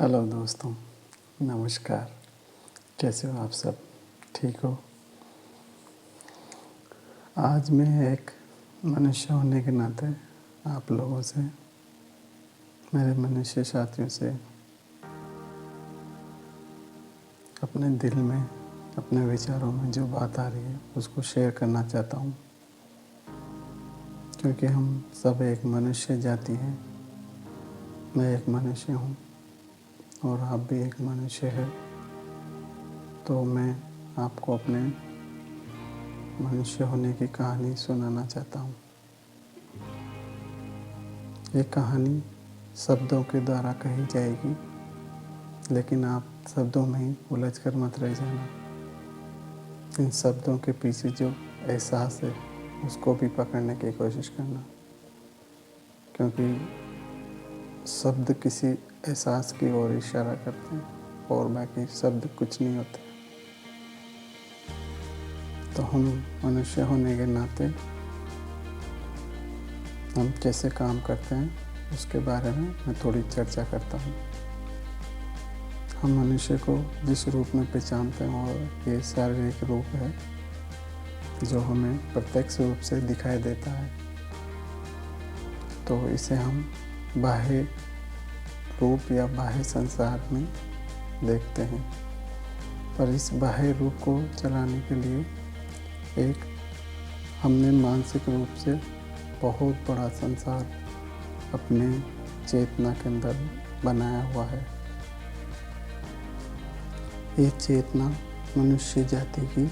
Hello दोस्तों, नमस्कार। कैसे हो आप सब? ठीक हो? आज मैं एक मनुष्य होने के नाते आप लोगों से, मेरे मनुष्य साथियों से अपने दिल में, अपने विचारों में जो बात आ रही है उसको शेयर करना चाहता हूँ। क्योंकि हम सब एक मनुष्य जाति हैं। मैं एक मनुष्य हूँ और आप भी एक मनुष्य है। तो मैं आपको अपने मनुष्य होने की कहानी सुनाना चाहता हूँ। ये कहानी शब्दों के द्वारा कही जाएगी, लेकिन आप शब्दों में ही उलझ कर मत रह जाना। इन शब्दों के पीछे जो एहसास है उसको भी पकड़ने की कोशिश करना, क्योंकि शब्द किसी एहसास की ओर इशारा करते हैं और बाकी शब्द कुछ नहीं होते। तो हम मनुष्य होने के नाते हम कैसे काम करते हैं उसके बारे में मैं थोड़ी चर्चा करता हूँ। हम मनुष्य को जिस रूप में पहचानते हैं और ये शारीरिक रूप है जो हमें प्रत्यक्ष रूप से दिखाई देता है, तो इसे हम बाह्य रूप या बाह्य संसार में देखते हैं। पर इस बाह्य रूप को चलाने के लिए एक हमने मानसिक रूप से बहुत बड़ा संसार अपने चेतना के अंदर बनाया हुआ है। ये चेतना मनुष्य जाति की,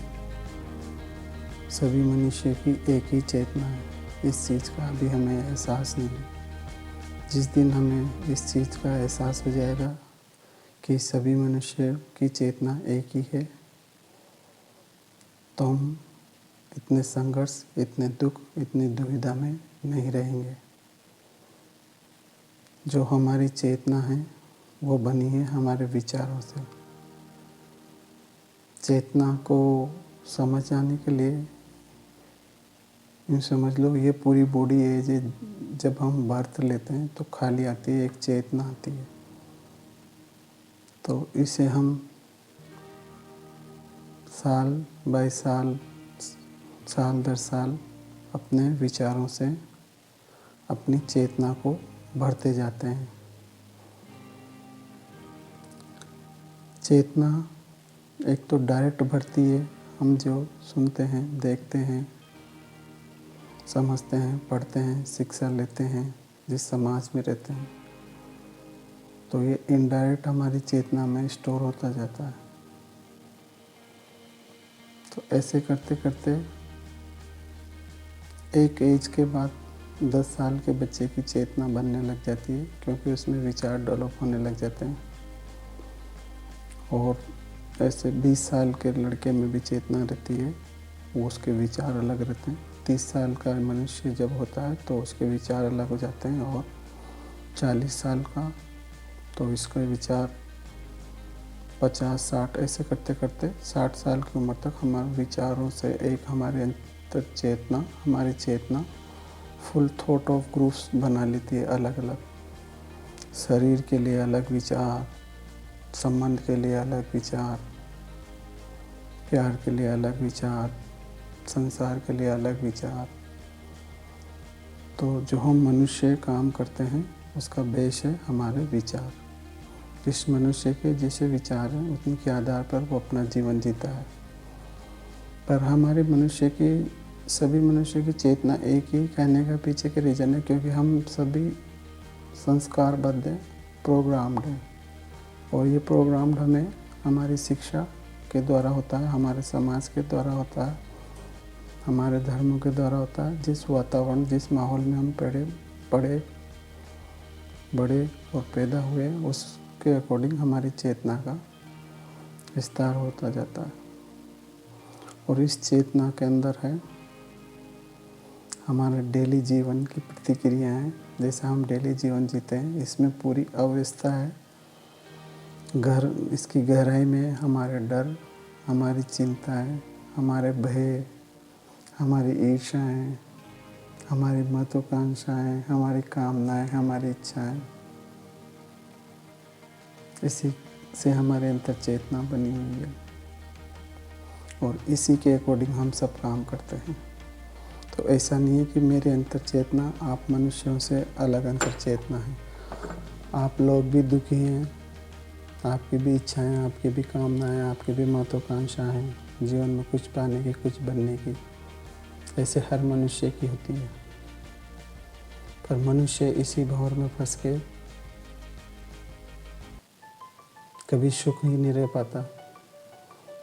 सभी मनुष्य की एक ही चेतना है। इस चीज़ का अभी हमें एहसास नहीं है। जिस दिन हमें इस चीज़ का एहसास हो जाएगा कि सभी मनुष्य की चेतना एक ही है, तो हम इतने संघर्ष, इतने दुख, इतनी दुविधा में नहीं रहेंगे। जो हमारी चेतना है वो बनी है हमारे विचारों से। चेतना को समझ आने के लिए यूँ समझ लो, ये पूरी बॉडी है जब हम बर्थ लेते हैं तो खाली आती है, एक चेतना आती है। तो इसे हम साल बाय साल, साल दर साल अपने विचारों से अपनी चेतना को भरते जाते हैं। चेतना एक तो डायरेक्ट भरती है, हम जो सुनते हैं, देखते हैं, समझते हैं, पढ़ते हैं, शिक्षा लेते हैं, जिस समाज में रहते हैं, तो ये इनडायरेक्ट हमारी चेतना में स्टोर होता जाता है। तो ऐसे करते करते एक एज के बाद 10 साल के बच्चे की चेतना बनने लग जाती है, क्योंकि उसमें विचार डेवलप होने लग जाते हैं। और ऐसे 20 साल के लड़के में भी चेतना रहती है, वो उसके विचार अलग रहते हैं। 30 साल का मनुष्य जब होता है तो उसके विचार अलग हो जाते हैं, और 40 साल का तो इसके विचार 50-60, ऐसे करते करते 60 साल की उम्र तक हमारे विचारों से एक हमारे अंतर चेतना, हमारी चेतना फुल थॉट ऑफ ग्रुप्स बना लेती है। अलग अलग शरीर के लिए अलग विचार, संबंध के लिए अलग विचार, प्यार के लिए अलग विचार, संसार के लिए अलग विचार। तो जो हम मनुष्य काम करते हैं उसका बेस है हमारे विचार। जिस मनुष्य के जैसे विचार हैं उन्हीं के आधार पर वो अपना जीवन जीता है। पर हमारे मनुष्य की, सभी मनुष्य की चेतना एक ही, कहने का पीछे के रीज़न है क्योंकि हम सभी संस्कारबद्ध हैं, प्रोग्राम्ड हैं। और ये प्रोग्राम्ड हमें हमारी शिक्षा के द्वारा होता है, हमारे समाज के द्वारा होता है, हमारे धर्मों के द्वारा होता है। जिस वातावरण, जिस माहौल में हम पढ़े बड़े और पैदा हुए, उसके अकॉर्डिंग हमारी चेतना का विस्तार होता जाता है। और इस चेतना के अंदर है हमारे डेली जीवन की प्रतिक्रियाएं। जैसे हम डेली जीवन जीते हैं, इसमें पूरी अव्यवस्था है। इसकी गहराई में हमारे डर, हमारी चिंताएं, हमारे भय, हमारी ईर्ष्याएं, हमारी महत्वाकांक्षाएं, हमारी कामनाएं, हमारी इच्छाएं, इसी से हमारे अंदर चेतना बनी हुई है और इसी के अकॉर्डिंग हम सब काम करते हैं। तो ऐसा नहीं है कि मेरे अंतर चेतना आप मनुष्यों से अलग अंतर चेतना है। आप लोग भी दुखी हैं, आपकी भी इच्छाएं, आपकी भी कामनाएं, आपकी भी महत्वाकांक्षा हैं जीवन में कुछ पाने की, कुछ बनने की। ऐसे हर मनुष्य की होती है, पर मनुष्य इसी भंवर में फंस के कभी सुख ही नहीं रह पाता,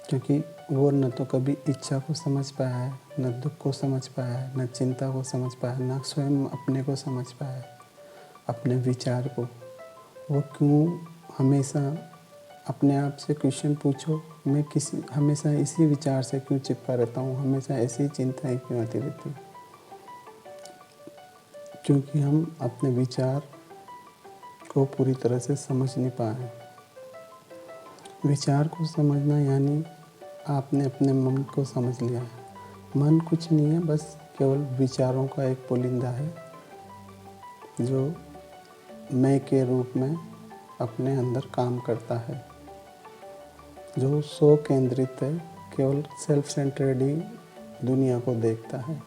क्योंकि वो न तो कभी इच्छा को समझ पाया है, न दुख को समझ पाया है, न चिंता को समझ पाया है, न स्वयं अपने को समझ पाया है, अपने विचार को। वो क्यों हमेशा अपने आप से क्वेश्चन पूछो, मैं हमेशा इसी विचार से क्यों चिपका रहता हूँ, हमेशा ऐसी चिंताएं क्यों आती रहती। क्योंकि हम अपने विचार को पूरी तरह से समझ नहीं पाए। विचार को समझना यानी आपने अपने मन को समझ लिया है। मन कुछ नहीं है, बस केवल विचारों का एक पुलिंदा है जो मैं के रूप में अपने अंदर काम करता है, जो स्व केंद्रित है, केवल सेल्फ सेंटर्ड ही दुनिया को देखता है,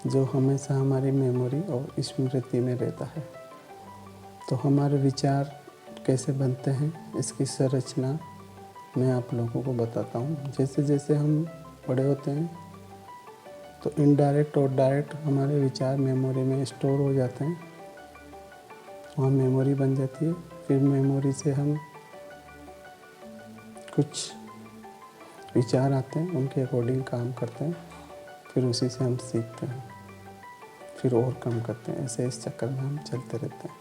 जो हमेशा हमारी मेमोरी और स्मृति में रहता है। तो हमारे विचार कैसे बनते हैं, इसकी संरचना मैं आप लोगों को बताता हूँ। जैसे जैसे हम बड़े होते हैं तो इनडायरेक्ट और डायरेक्ट हमारे विचार मेमोरी में स्टोर हो जाते हैं, वहाँ मेमोरी बन जाती है। फिर मेमोरी से हम कुछ विचार आते हैं, उनके अकॉर्डिंग काम करते हैं, फिर उसी से हम सीखते हैं, फिर और कम करते हैं। ऐसे इस चक्कर में हम चलते रहते हैं।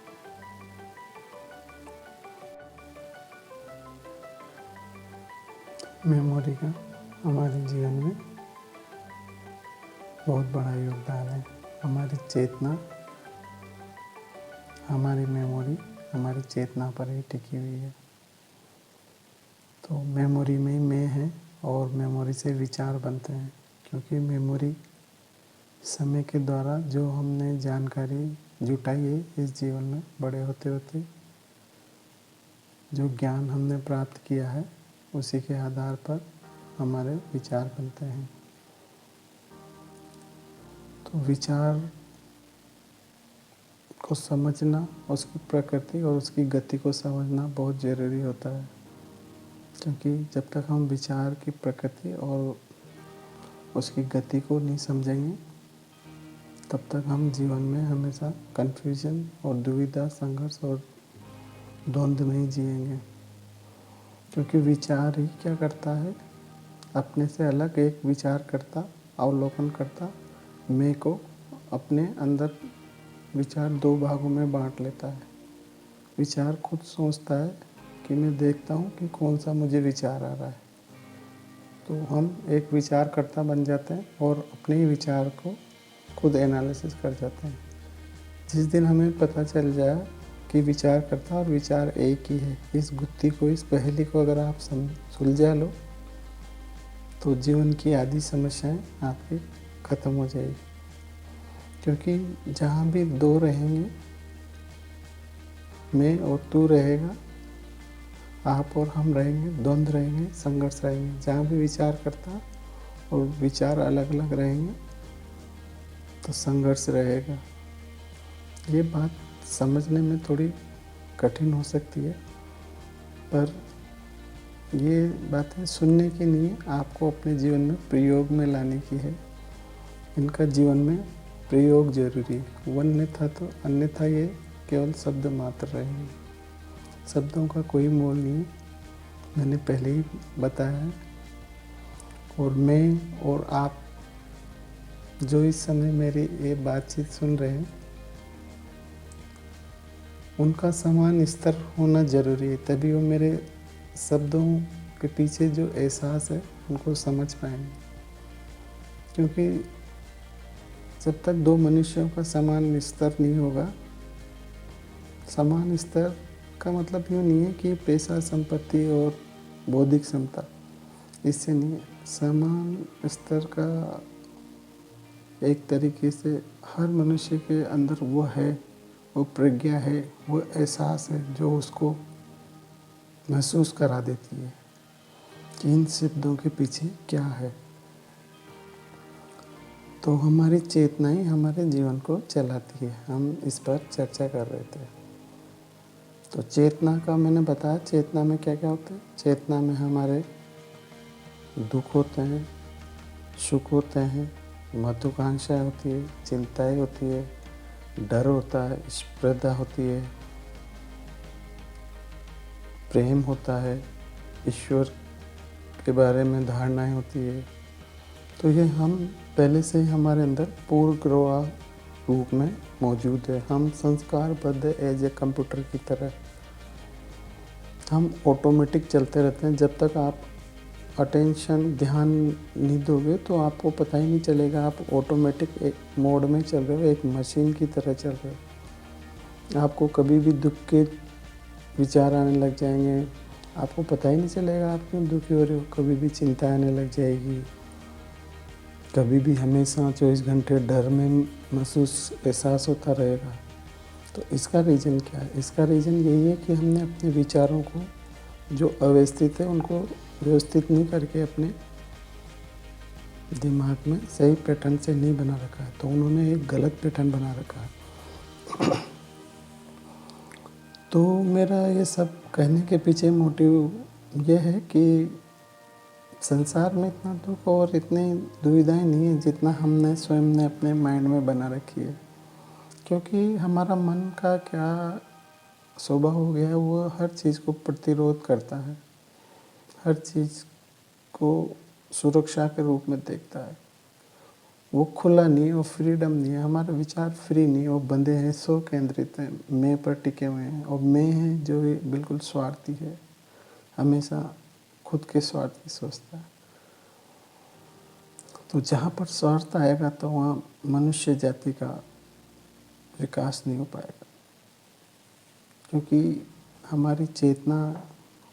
मेमोरी का हमारे जीवन में बहुत बड़ा योगदान है। हमारी चेतना, हमारी मेमोरी हमारी चेतना पर ही टिकी हुई है। तो मेमोरी में ही मैं है और मेमोरी से विचार बनते हैं, क्योंकि मेमोरी समय के द्वारा जो हमने जानकारी जुटाई है इस जीवन में बड़े होते होते, जो ज्ञान हमने प्राप्त किया है, उसी के आधार पर हमारे विचार बनते हैं। तो विचार को समझना, उसकी प्रकृति और उसकी गति को समझना बहुत ज़रूरी होता है, क्योंकि जब तक हम विचार की प्रकृति और उसकी गति को नहीं समझेंगे तब तक हम जीवन में हमेशा कन्फ्यूजन और दुविधा, संघर्ष और द्वंद्व में ही जिएंगे। क्योंकि विचार ही क्या करता है, अपने से अलग एक विचार करता, अवलोकन करता मैं को अपने अंदर विचार दो भागों में बांट लेता है। विचार खुद सोचता है कि मैं देखता हूँ कि कौन सा मुझे विचार आ रहा है, तो हम एक विचार करता बन जाते हैं और अपने ही विचार को खुद एनालिसिस कर जाते हैं। जिस दिन हमें पता चल जाए कि विचार करता और विचार एक ही है, इस गुत्थी को, इस पहेली को अगर आप सुलझा लो तो जीवन की आधी समस्याएं आपकी ख़त्म हो जाएगी। क्योंकि जहाँ भी दो रहेंगे, मैं और तू रहेगा, आप और हम रहेंगे, द्वंद्व रहेंगे, संघर्ष रहेंगे। जहाँ भी विचार करता और विचार अलग अलग रहेंगे तो संघर्ष रहेगा। ये बात समझने में थोड़ी कठिन हो सकती है, पर ये बातें सुनने की नहीं है, आपको अपने जीवन में प्रयोग में लाने की है। इनका जीवन में प्रयोग जरूरी है, वन्यथा तो अन्यथा ये केवल शब्द मात्र रहेंगे। शब्दों का कोई मोल नहीं है, मैंने पहले ही बताया है। और मैं और आप जो इस समय मेरी ये बातचीत सुन रहे हैं, उनका समान स्तर होना ज़रूरी है, तभी वो मेरे शब्दों के पीछे जो एहसास है उनको समझ पाएंगे। क्योंकि जब तक दो मनुष्यों का समान स्तर नहीं होगा, समान स्तर का मतलब यूँ नहीं है कि पैसा, संपत्ति और बौद्धिक क्षमता, इससे नहीं है। समान स्तर का एक तरीके से हर मनुष्य के अंदर वो है, वो प्रज्ञा है, वो एहसास है जो उसको महसूस करा देती है कि इन शब्दों के पीछे क्या है। तो हमारी चेतना ही हमारे जीवन को चलाती है। हम इस पर चर्चा कर रहे थे। तो चेतना का मैंने बताया, चेतना में क्या क्या होता है। चेतना में हमारे दुख होते हैं, सुख होते हैं, महत्वाकांक्षाएँ होती है, चिंताएँ होती है, डर होता है, स्पर्धा होती है, प्रेम होता है, ईश्वर के बारे में धारणाएँ होती है। तो ये हम पहले से ही हमारे अंदर पूर्वग्रह रूप में मौजूद है। हम संस्कारबद्ध एज ए कंप्यूटर की तरह हम ऑटोमेटिक चलते रहते हैं। जब तक आप अटेंशन ध्यान नहीं दोगे तो आपको पता ही नहीं चलेगा। आप ऑटोमेटिक एक मोड में चल रहे हो, एक मशीन की तरह चल रहे हो। आपको कभी भी दुख के विचार आने लग जाएंगे, आपको पता ही नहीं चलेगा आप क्यों दुखी हो रहे हो। कभी भी चिंता आने लग जाएगी, कभी भी हमेशा 24 घंटे डर में महसूस एहसास होता रहेगा। तो इसका रीज़न क्या है? इसका रीज़न यही है कि हमने अपने विचारों को जो अव्यवस्थित है उनको व्यवस्थित नहीं करके अपने दिमाग में सही पैटर्न से नहीं बना रखा है। तो उन्होंने एक गलत पैटर्न बना रखा है। तो मेरा ये सब कहने के पीछे मोटिव ये है कि संसार में इतना दुख और इतनी दुविधाएं नहीं है जितना हमने स्वयं ने अपने माइंड में बना रखी है। क्योंकि हमारा मन का क्या स्वभाव हो गया है, वो हर चीज़ को प्रतिरोध करता है, हर चीज़ को सुरक्षा के रूप में देखता है। वो खुला नहीं है, वो फ्रीडम नहीं है। हमारे विचार फ्री नहीं है, वो बंधे हैं, स्व केंद्रित हैं, मैं पर टिके हुए हैं। और मैं है जो बिल्कुल स्वार्थी है, हमेशा खुद के स्वार्थ की सोचता है। तो जहाँ पर स्वार्थ आएगा तो वहाँ मनुष्य जाति का विकास नहीं हो पाएगा। क्योंकि हमारी चेतना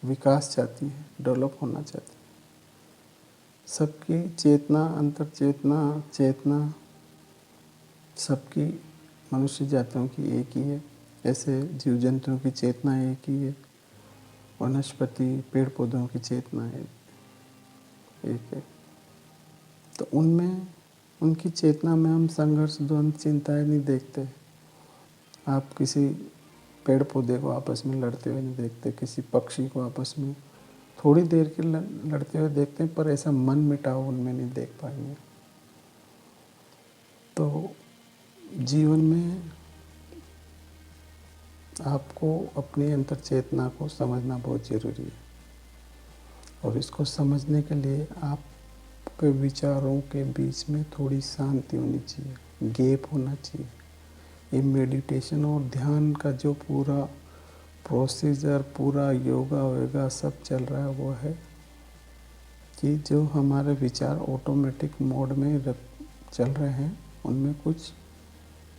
विकास चाहती है, डेवलप होना चाहती है। सबकी चेतना, अंतर चेतना, चेतना सबकी मनुष्य जातियों की एक ही है। ऐसे जीव जंतुओं की चेतना एक ही है, वनस्पति पेड़ पौधों की चेतना एक है। तो उनमें उनकी चेतना में हम संघर्ष, द्वंद, चिंताएं नहीं देखते। आप किसी पेड़ पौधे को आपस में लड़ते हुए नहीं देखते, किसी पक्षी को आपस में थोड़ी देर के लड़ते हुए देखते हैं, पर ऐसा मन मिटाव उनमें नहीं देख पाएंगे। तो जीवन में आपको अपनी अंतर चेतना को समझना बहुत ज़रूरी है। और इसको समझने के लिए आपके विचारों के बीच में थोड़ी शांति होनी चाहिए, गैप होना चाहिए। ये मेडिटेशन और ध्यान का जो पूरा प्रोसीजर, पूरा योगा वेगा सब चल रहा है, वो है कि जो हमारे विचार ऑटोमेटिक मोड में चल रहे हैं, उनमें कुछ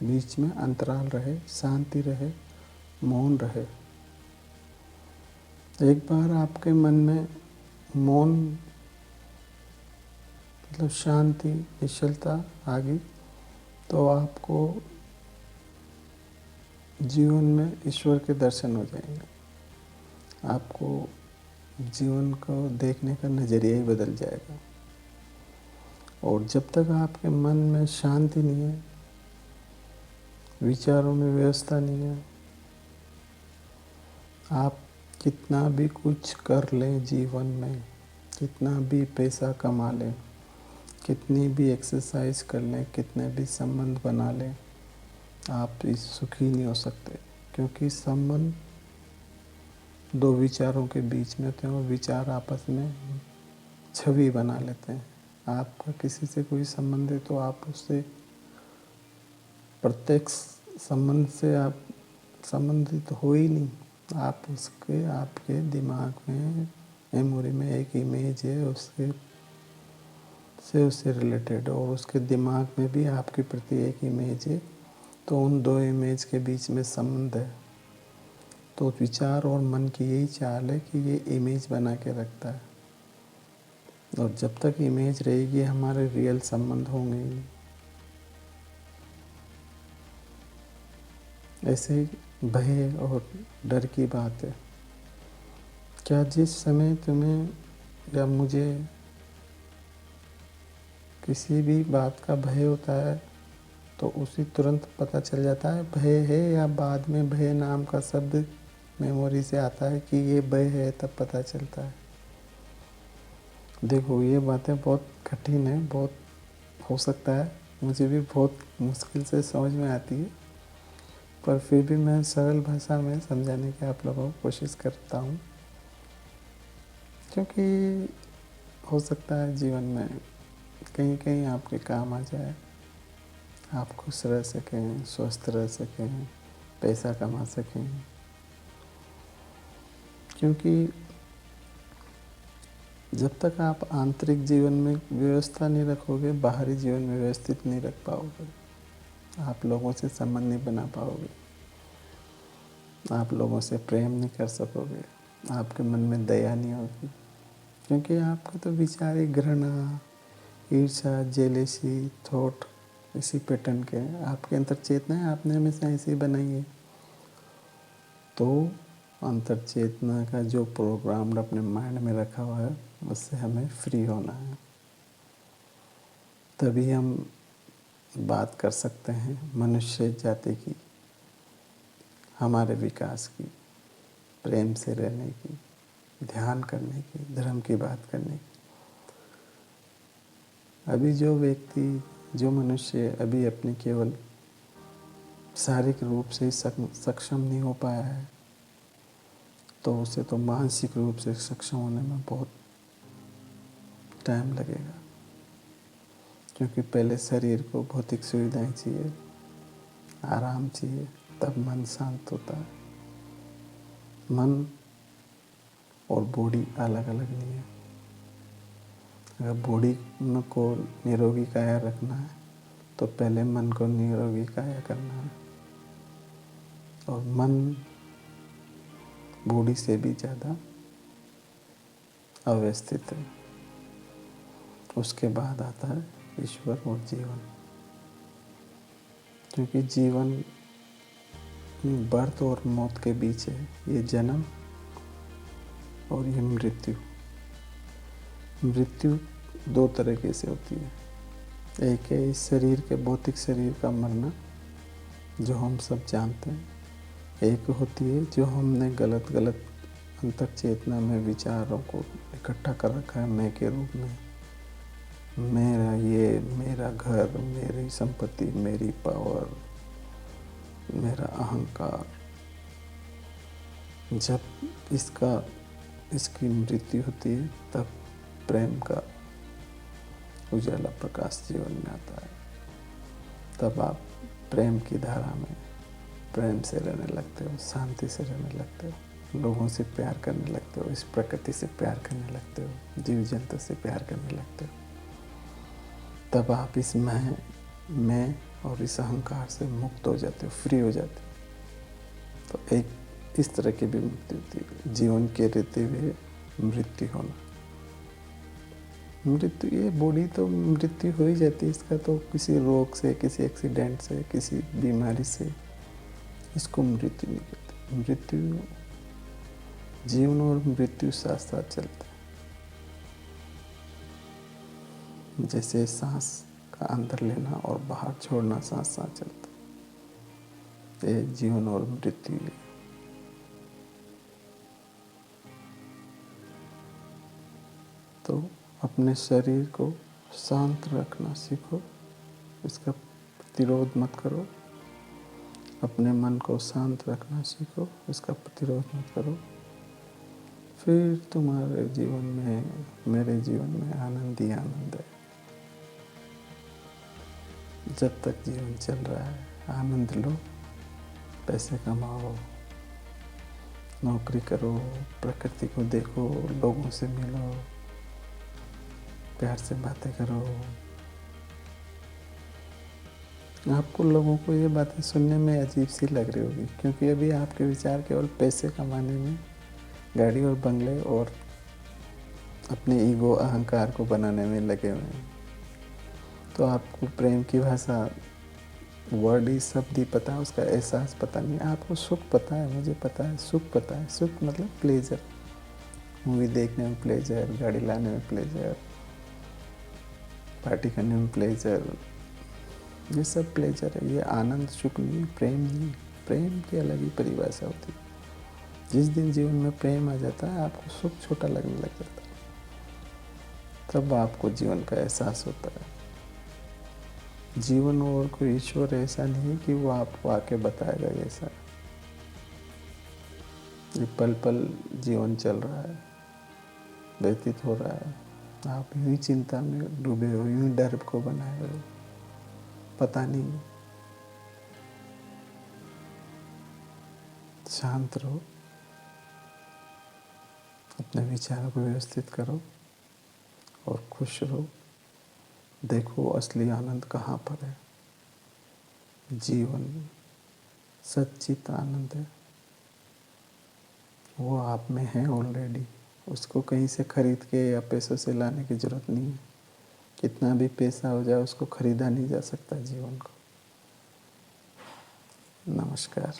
बीच में अंतराल रहे, शांति रहे, मौन रहे। एक बार आपके मन में मौन मतलब शांति, निश्चलता आ गई, तो आपको जीवन में ईश्वर के दर्शन हो जाएंगे। आपको जीवन को देखने का नज़रिया ही बदल जाएगा। और जब तक आपके मन में शांति नहीं है, विचारों में व्यवस्था नहीं है, आप कितना भी कुछ कर लें जीवन में, कितना भी पैसा कमा लें, कितनी भी एक्सरसाइज कर लें, कितने भी संबंध बना लें, आप इस सुखी नहीं हो सकते। क्योंकि संबंध दो विचारों के बीच में होते हैं और विचार आपस में छवि बना लेते हैं। आपका किसी से कोई संबंध है तो आप उससे प्रत्यक्ष संबंध से आप संबंधित हो ही नहीं। आप उसके आपके दिमाग में, मेमोरी में एक इमेज है, उससे रिलेटेड, और उसके दिमाग में भी आपके प्रति एक इमेज है। तो उन दो इमेज के बीच में संबंध है। तो विचार और मन की यही चाल है कि ये इमेज बना के रखता है। और जब तक इमेज रहेगी, हमारे रियल संबंध होंगे ही नहीं। ऐसे ही भय और डर की बात है क्या जिस समय तुम्हें या मुझे किसी भी बात का भय होता है तो उसी तुरंत पता चल जाता है भय है, या बाद में भय नाम का शब्द मेमोरी से आता है कि ये भय है, तब पता चलता है? देखो, ये बातें बहुत कठिन है, बहुत हो सकता है मुझे भी बहुत मुश्किल से समझ में आती है, पर फिर भी मैं सरल भाषा में समझाने की आप लोगों को कोशिश करता हूँ, क्योंकि हो सकता है जीवन में कहीं कहीं आपके काम आ जाए, आप खुश रह सकें, स्वस्थ रह सकें, पैसा कमा सकें। क्योंकि जब तक आप आंतरिक जीवन में व्यवस्था नहीं रखोगे, बाहरी जीवन में व्यवस्थित नहीं रख पाओगे, आप लोगों से संबंध नहीं बना पाओगे, आप लोगों से प्रेम नहीं कर सकोगे, आपके मन में दया नहीं होगी, क्योंकि आपका तो विचार ही घृणा, ईर्ष्या, जेलेसी, थॉट इसी पैटर्न के आपके अंतर चेतना है, आपने हमेशा ऐसे ही बनाई है। तो अंतर चेतना का जो प्रोग्राम अपने माइंड में रखा हुआ है, उससे हमें फ्री होना है, तभी हम बात कर सकते हैं मनुष्य जाति की, हमारे विकास की, प्रेम से रहने की, ध्यान करने की, धर्म की बात करने की। अभी जो व्यक्ति, जो मनुष्य अभी अपने केवल शारीरिक रूप से ही सक्षम नहीं हो पाया है, तो उसे तो मानसिक रूप से सक्षम होने में बहुत टाइम लगेगा, क्योंकि पहले शरीर को भौतिक सुविधाएं चाहिए, आराम चाहिए, तब मन शांत होता है। मन और बॉडी अलग अलग नहीं है। अगर बॉडी को निरोगी काया रखना है तो पहले मन को निरोगी काया करना है, और मन बॉडी से भी ज़्यादा अव्यवस्थित है। उसके बाद आता है ईश्वर और जीवन, क्योंकि जीवन बर्थ और मौत के बीच है, ये जन्म और ये मृत्यु। मृत्यु दो तरीके से होती है, एक है इस शरीर के भौतिक शरीर का मरना, जो हम सब जानते हैं, एक होती है जो हमने गलत गलत अंतर चेतना में विचारों को इकट्ठा कर रखा है मैं के रूप में, मेरा ये, मेरा घर, मेरी संपत्ति, मेरी पावर, मेरा अहंकार। जब इसकी मृत्यु होती है तब प्रेम का उजाला प्रकाश जीवन में आता है, तब आप प्रेम की धारा में प्रेम से रहने लगते हो, शांति से रहने लगते हो, लोगों से प्यार करने लगते हो, इस प्रकृति से प्यार करने लगते हो, जीव जंतु से प्यार करने लगते हो। तब आप इस मैं और इस अहंकार से मुक्त हो जाते हो, फ्री हो जाते हो। तो एक इस तरह की भी मुक्ति होती है, जीवन के रहते हुए मृत्यु होना। मृत्यु, ये बॉडी तो मृत्यु हो ही जाती है, इसका तो किसी रोग से, किसी एक्सीडेंट से, किसी बीमारी से, इसको मृत्यु नहीं कहते। मृत्यु, जीवन और मृत्यु साथ साथ चलते हैं, जैसे सांस का अंदर लेना और बाहर छोड़ना साथ साथ चलता है, ये जीवन और मृत्यु है। तो अपने शरीर को शांत रखना सीखो, इसका प्रतिरोध मत करो। अपने मन को शांत रखना सीखो, इसका प्रतिरोध मत करो। फिर तुम्हारे जीवन में, मेरे जीवन में आनंद ही आनंद है। जब तक जीवन चल रहा है आनंद लो, पैसे कमाओ, नौकरी करो, प्रकृति को देखो, लोगों से मिलो, प्यार से बातें करो। आपको लोगों को ये बातें सुनने में अजीब सी लग रही होगी, क्योंकि अभी आपके विचार केवल पैसे कमाने में, गाड़ी और बंगले और अपने ईगो अहंकार को बनाने में लगे हुए हैं। तो आपको प्रेम की भाषा, वर्ड ही, शब्द ही पता है, उसका एहसास पता नहीं। आपको सुख पता है, मुझे पता है, सुख पता है। सुख मतलब प्लेजर, मूवी देखने में प्लेजर, गाड़ी लाने में प्लेजर, पार्टी करने में प्लेजर, ये सब प्लेजर है। ये आनंद सुख नहीं, प्रेम नहीं। प्रेम की अलग ही परिभाषा होती है। जिस दिन जीवन में प्रेम आ जाता है, आपको सुख छोटा लगने लग जाता है, तब आपको जीवन का एहसास होता है। जीवन और कोई ईश्वर ऐसा नहीं है कि वो आपको आके बताएगा ऐसा। ये पल पल जीवन चल रहा है, व्यतीत हो रहा है, आप यूं ही चिंता में डूबे हो, यूं ही डर को बनाए हो, पता नहीं। शांत रहो, अपने विचारों को व्यवस्थित करो और खुश रहो। देखो असली आनंद कहाँ पर है। जीवन सच्चित आनंद है, वो आप में है ऑलरेडी। उसको कहीं से खरीद के या पैसों से लाने की जरूरत नहीं है। कितना भी पैसा हो जाए, उसको खरीदा नहीं जा सकता जीवन को। नमस्कार।